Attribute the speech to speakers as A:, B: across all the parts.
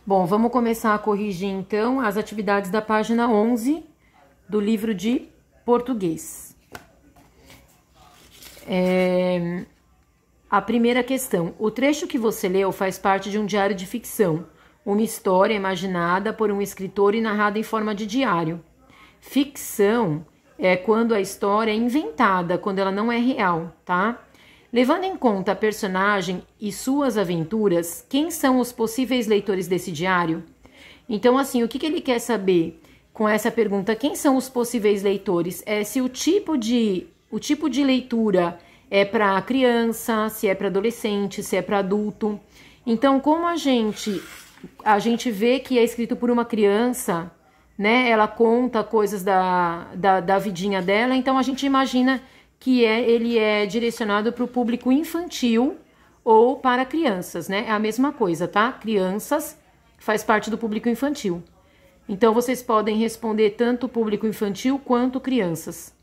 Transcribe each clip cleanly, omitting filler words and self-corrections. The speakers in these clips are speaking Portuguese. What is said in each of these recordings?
A: Bom, vamos começar a corrigir então as atividades da página 11 do livro de português. A primeira questão. O trecho que você leu faz parte de um diário de ficção, uma história imaginada por um escritor e narrada em forma de diário. Ficção é quando a história é inventada, quando ela não é real, tá? Levando em conta a personagem e suas aventuras, quem são os possíveis leitores desse diário? Então, assim, o que ele quer saber com essa pergunta? Quem são os possíveis leitores? Se o tipo de leitura é para criança, se é para adolescente, se é para adulto. Então, como a gente vê que é escrito por uma criança, né? Ela conta coisas da vidinha dela, então a gente imagina que ele é direcionado para o público infantil ou para crianças, né? É a mesma coisa, tá? Crianças faz parte do público infantil. Então, vocês podem responder tanto o público infantil quanto crianças.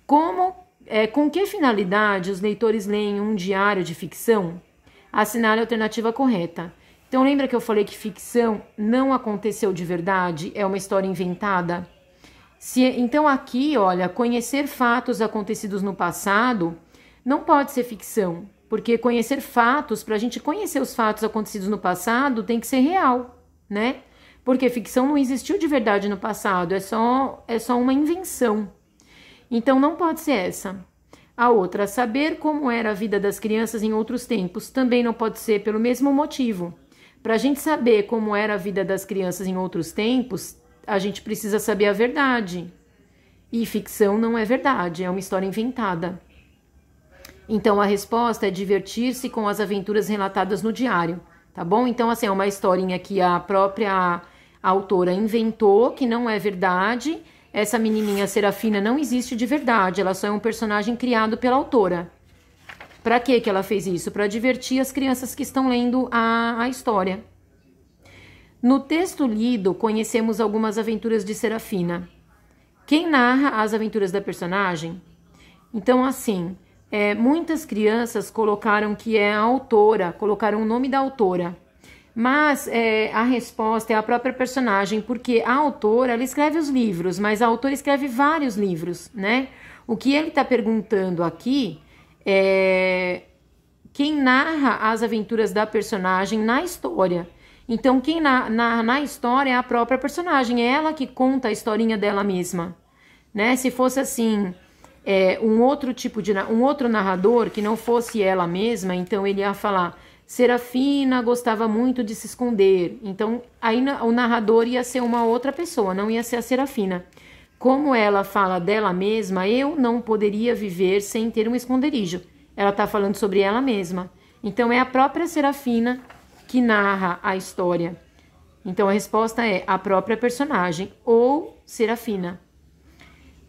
A: Com que finalidade os leitores leem um diário de ficção? Assinale a alternativa correta. Então, lembra que eu falei que ficção não aconteceu de verdade? É uma história inventada? Então, aqui, olha, conhecer fatos acontecidos no passado não pode ser ficção. Porque conhecer fatos, para a gente conhecer os fatos acontecidos no passado, tem que ser real, né? Porque ficção não existiu de verdade no passado, é só uma invenção. Então, não pode ser essa. A outra, saber como era a vida das crianças em outros tempos, também não pode ser pelo mesmo motivo. Para a gente saber como era a vida das crianças em outros tempos, a gente precisa saber a verdade. E ficção não é verdade, é uma história inventada. Então, a resposta é divertir-se com as aventuras relatadas no diário, tá bom? Então, assim, é uma historinha que a própria autora inventou, que não é verdade. Essa menininha Serafina não existe de verdade, ela só é um personagem criado pela autora. Para que ela fez isso? Para divertir as crianças que estão lendo a história. No texto lido, conhecemos algumas aventuras de Serafina. Quem narra as aventuras da personagem? Então, assim, muitas crianças colocaram que é a autora, colocaram o nome da autora. Mas a resposta é a própria personagem, porque a autora, ela escreve os livros, mas a autora escreve vários livros, né? O que ele está perguntando aqui é quem narra as aventuras da personagem na história. Então, quem na história é a própria personagem, é ela que conta a historinha dela mesma, né? Se fosse assim, um outro narrador que não fosse ela mesma, então ele ia falar: Serafina gostava muito de se esconder. Então, aí o narrador ia ser uma outra pessoa, não ia ser a Serafina. Como ela fala dela mesma, eu não poderia viver sem ter um esconderijo. Ela está falando sobre ela mesma. Então, é a própria Serafina que narra a história. Então, a resposta é a própria personagem ou Serafina.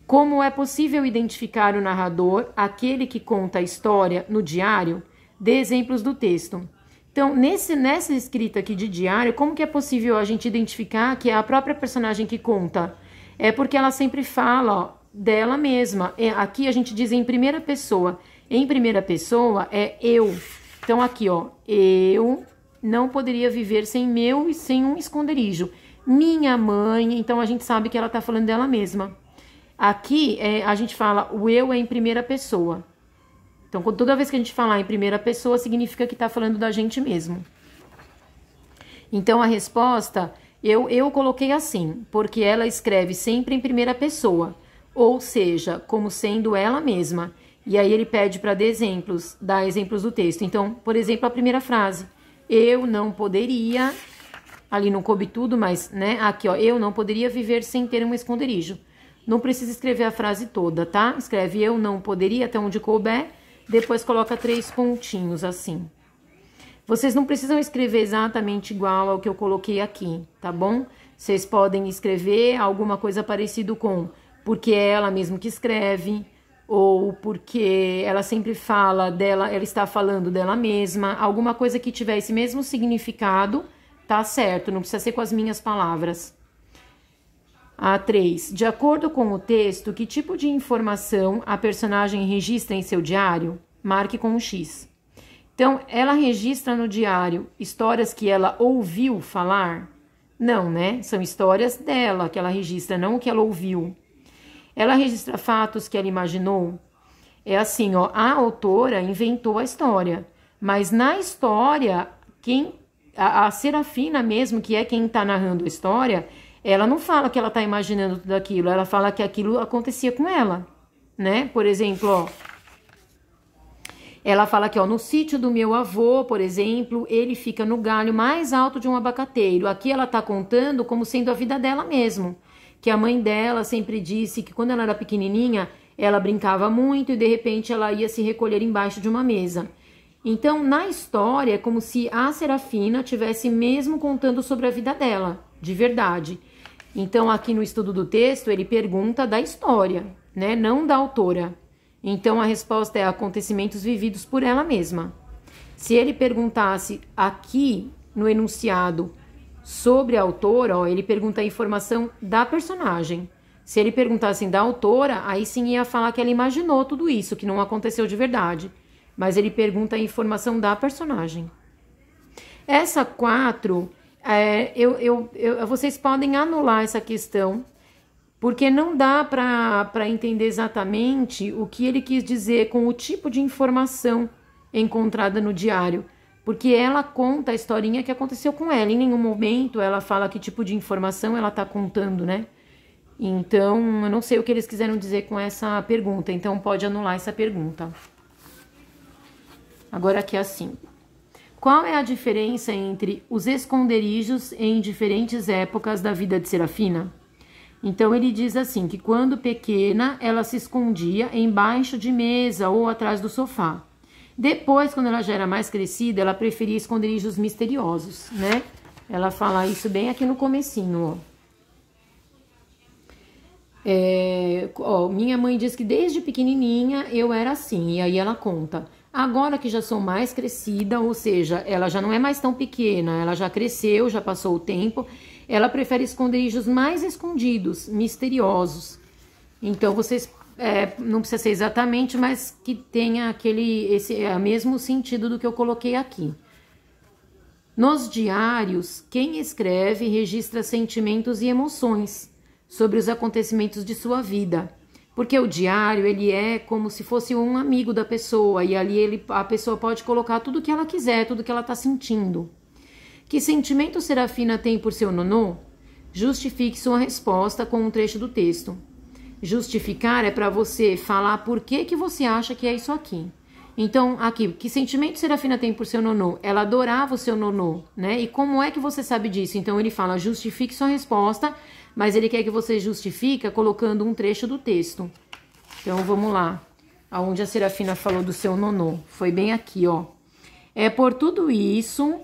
A: Como é possível identificar o narrador, aquele que conta a história no diário? Dê exemplos do texto. Então, nessa escrita aqui de diário, como que é possível a gente identificar que é a própria personagem que conta? É porque ela sempre fala dela mesma. Aqui a gente diz em primeira pessoa. Em primeira pessoa é eu. Então, aqui, ó, eu não poderia viver sem um esconderijo. Minha mãe, então a gente sabe que ela tá falando dela mesma. Aqui a gente fala, o eu é em primeira pessoa. Então, toda vez que a gente falar em primeira pessoa, significa que está falando da gente mesmo. Então, a resposta, eu coloquei assim, porque ela escreve sempre em primeira pessoa, ou seja, como sendo ela mesma. E aí ele pede para dar exemplos do texto. Então, por exemplo, a primeira frase, eu não poderia, ali não coube tudo, mas, né, aqui, ó, eu não poderia viver sem ter um esconderijo. Não precisa escrever a frase toda, tá? Escreve eu não poderia, até onde couber. Depois coloca 3 pontinhos assim. Vocês não precisam escrever exatamente igual ao que eu coloquei aqui, tá bom? Vocês podem escrever alguma coisa parecido com porque é ela mesma que escreve, ou porque ela sempre fala dela, ela está falando dela mesma, alguma coisa que tiver esse mesmo significado, tá certo, não precisa ser com as minhas palavras. A 3. De acordo com o texto, que tipo de informação a personagem registra em seu diário? Marque com um X. Então, ela registra no diário histórias que ela ouviu falar? Não, né? São histórias dela que ela registra, não o que ela ouviu. Ela registra fatos que ela imaginou? É assim, ó, a autora inventou a história, mas na história, a Serafina mesmo, que é quem está narrando a história, ela não fala que ela está imaginando tudo aquilo, ela fala que aquilo acontecia com ela, né? Por exemplo, ó, ela fala que, ó, no sítio do meu avô, por exemplo, ele fica no galho mais alto de um abacateiro. Aqui ela tá contando como sendo a vida dela mesmo. Que a mãe dela sempre disse que quando ela era pequenininha, ela brincava muito e de repente ela ia se recolher embaixo de uma mesa. Então, na história, é como se a Serafina tivesse mesmo contando sobre a vida dela, de verdade. Então, aqui no estudo do texto, ele pergunta da história, né? Não da autora. Então, a resposta é acontecimentos vividos por ela mesma. Se ele perguntasse aqui no enunciado sobre a autora, ó, ele pergunta a informação da personagem. Se ele perguntasse da autora, aí sim ia falar que ela imaginou tudo isso, que não aconteceu de verdade. Mas ele pergunta a informação da personagem. Essa 4, vocês podem anular essa questão, porque não dá para entender exatamente o que ele quis dizer com o tipo de informação encontrada no diário, porque ela conta a historinha que aconteceu com ela. Em nenhum momento ela fala que tipo de informação ela está contando, né? Então, eu não sei o que eles quiseram dizer com essa pergunta, então pode anular essa pergunta. Agora aqui assim. Qual é a diferença entre os esconderijos em diferentes épocas da vida de Serafina? Então, ele diz assim, que quando pequena, ela se escondia embaixo de mesa ou atrás do sofá. Depois, quando ela já era mais crescida, ela preferia esconderijos misteriosos, né? Ela fala isso bem aqui no comecinho, ó. Minha mãe diz que desde pequenininha eu era assim, e aí ela conta. Agora que já sou mais crescida, ou seja, ela já não é mais tão pequena, ela já cresceu, já passou o tempo, ela prefere esconderijos mais escondidos, misteriosos. Então, vocês, não precisa ser exatamente, mas que tenha esse mesmo sentido do que eu coloquei aqui. Nos diários, quem escreve registra sentimentos e emoções sobre os acontecimentos de sua vida. Porque o diário, ele é como se fosse um amigo da pessoa, e ali a pessoa pode colocar tudo o que ela quiser, tudo que ela está sentindo. Que sentimento Serafina tem por seu nonô? Justifique sua resposta com um trecho do texto. Justificar é para você falar por que você acha que é isso aqui. Então, aqui, que sentimento Serafina tem por seu nonô? Ela adorava o seu nonô, né? E como é que você sabe disso? Então, ele fala, justifique sua resposta, mas ele quer que você justifique colocando um trecho do texto. Então, vamos lá. Aonde a Serafina falou do seu nonô. Foi bem aqui, ó. É por tudo isso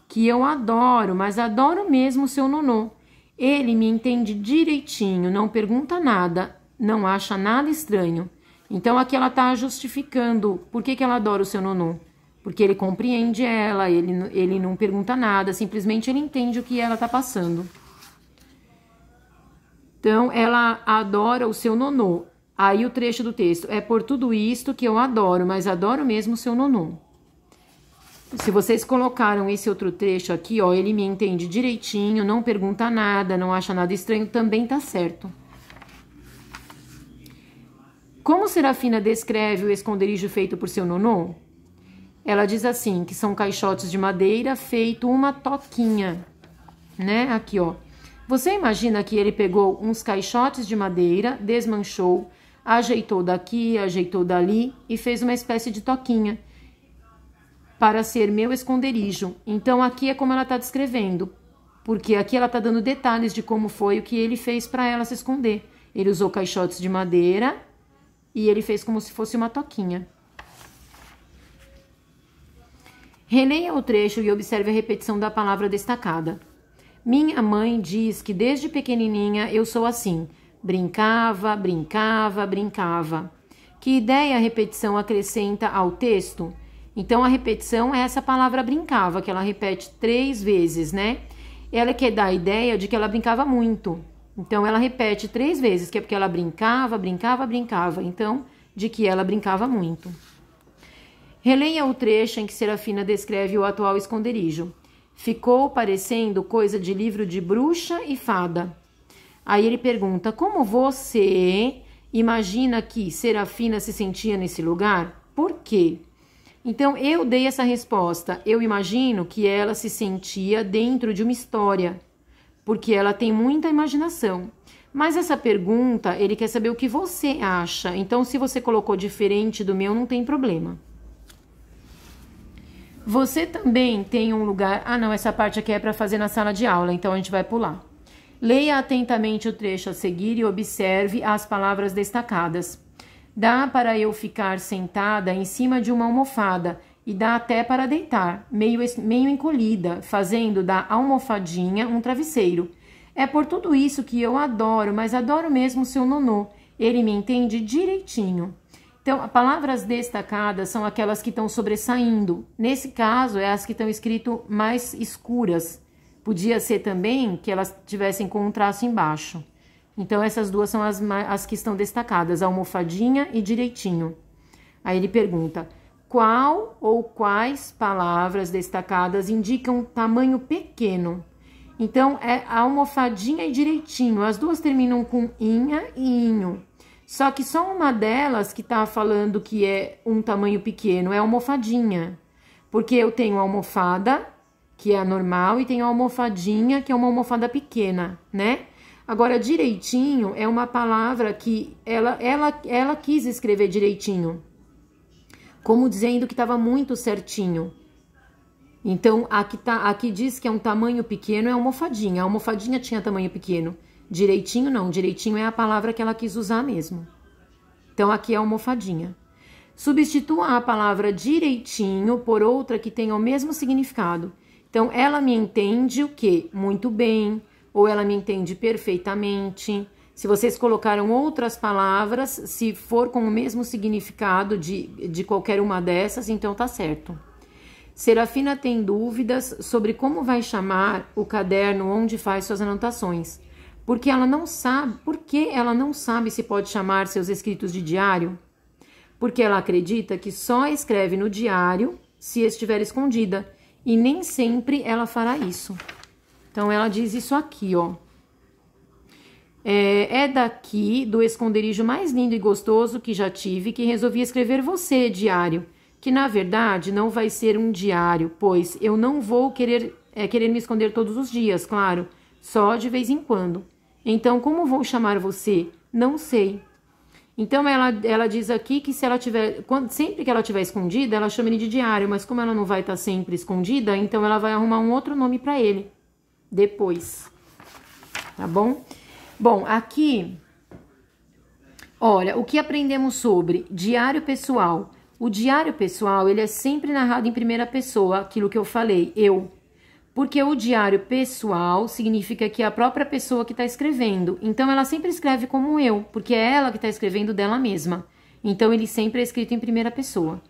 A: que eu adoro, mas adoro mesmo o seu nonô. Ele me entende direitinho, não pergunta nada, não acha nada estranho. Então, aqui ela tá justificando por que ela adora o seu nonô. Porque ele compreende ela, ele não pergunta nada, simplesmente ele entende o que ela tá passando. Então, ela adora o seu nonô. Aí o trecho do texto, é por tudo isto que eu adoro, mas adoro mesmo o seu nonô. Se vocês colocaram esse outro trecho aqui, ó, ele me entende direitinho, não pergunta nada, não acha nada estranho, também tá certo. Como Serafina descreve o esconderijo feito por seu nonô? Ela diz assim, que são caixotes de madeira feito uma toquinha, né? Aqui, ó. Você imagina que ele pegou uns caixotes de madeira, desmanchou, ajeitou daqui, ajeitou dali e fez uma espécie de toquinha para ser meu esconderijo. Então, aqui é como ela está descrevendo, porque aqui ela está dando detalhes de como foi o que ele fez para ela se esconder. Ele usou caixotes de madeira e ele fez como se fosse uma toquinha. Releia o trecho e observe a repetição da palavra destacada. Minha mãe diz que desde pequenininha eu sou assim. Brincava, brincava, brincava. Que ideia a repetição acrescenta ao texto? Então, a repetição é essa palavra brincava, que ela repete 3 vezes, né? Ela quer dar a ideia de que ela brincava muito. Então, ela repete 3 vezes, que é porque ela brincava, brincava, brincava. Então, de que ela brincava muito. Releia o trecho em que Serafina descreve o atual esconderijo. Ficou parecendo coisa de livro de bruxa e fada. Aí ele pergunta, como você imagina que Serafina se sentia nesse lugar? Por quê? Então, eu dei essa resposta. Eu imagino que ela se sentia dentro de uma história, porque ela tem muita imaginação. Mas essa pergunta, ele quer saber o que você acha. Então, se você colocou diferente do meu, não tem problema. Você também tem um lugar... Ah, não, essa parte aqui é para fazer na sala de aula, então a gente vai pular. Leia atentamente o trecho a seguir e observe as palavras destacadas. Dá para eu ficar sentada em cima de uma almofada e dá até para deitar, meio encolhida, fazendo da almofadinha um travesseiro. É por tudo isso que eu adoro, mas adoro mesmo o seu nonô. Ele me entende direitinho. Então, palavras destacadas são aquelas que estão sobressaindo. Nesse caso, é as que estão escritas mais escuras. Podia ser também que elas tivessem com um traço embaixo. Então, essas duas são as que estão destacadas, almofadinha e direitinho. Aí ele pergunta, qual ou quais palavras destacadas indicam tamanho pequeno? Então, é almofadinha e direitinho. As duas terminam com inha e inho. Só que só uma delas que tá falando que é um tamanho pequeno é almofadinha. Porque eu tenho a almofada, que é a normal, e tenho a almofadinha, que é uma almofada pequena, né? Agora, direitinho é uma palavra que ela quis escrever direitinho, como dizendo que estava muito certinho. Então, aqui diz que é um tamanho pequeno, é almofadinha. A almofadinha tinha tamanho pequeno. Direitinho não, direitinho é a palavra que ela quis usar mesmo. Então, aqui é almofadinha. Substitua a palavra direitinho por outra que tenha o mesmo significado. Então, ela me entende o quê? Muito bem. Ou ela me entende perfeitamente. Se vocês colocaram outras palavras, se for com o mesmo significado de qualquer uma dessas, então tá certo. Serafina tem dúvidas sobre como vai chamar o caderno onde faz suas anotações. Por que ela não sabe se pode chamar seus escritos de diário? Porque ela acredita que só escreve no diário se estiver escondida. E nem sempre ela fará isso. Então, ela diz isso aqui, ó. É daqui, do esconderijo mais lindo e gostoso que já tive, que resolvi escrever você, diário. Que, na verdade, não vai ser um diário, pois eu não vou querer me esconder todos os dias, claro. Só de vez em quando. Então, como vou chamar você? Não sei. Então, ela diz aqui que se ela tiver... sempre que ela tiver escondida, ela chama ele de diário. Mas como ela não vai estar sempre escondida, então ela vai arrumar um outro nome para ele. Depois, tá bom? Bom, aqui, olha, o que aprendemos sobre diário pessoal? O diário pessoal, ele é sempre narrado em primeira pessoa, aquilo que eu falei, eu. Porque o diário pessoal significa que é a própria pessoa que está escrevendo. Então, ela sempre escreve como eu, porque é ela que está escrevendo dela mesma. Então, ele sempre é escrito em primeira pessoa.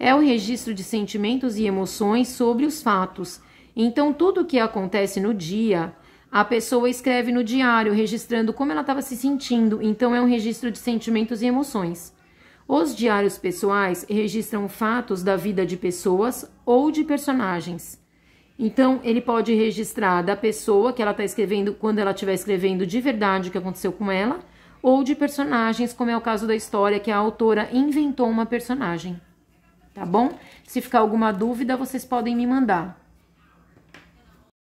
A: É o registro de sentimentos e emoções sobre os fatos. Então, tudo o que acontece no dia, a pessoa escreve no diário, registrando como ela estava se sentindo. Então, é um registro de sentimentos e emoções. Os diários pessoais registram fatos da vida de pessoas ou de personagens. Então, ele pode registrar da pessoa que ela está escrevendo, quando ela estiver escrevendo de verdade o que aconteceu com ela, ou de personagens, como é o caso da história, que a autora inventou uma personagem. Tá bom? Se ficar alguma dúvida, vocês podem me mandar.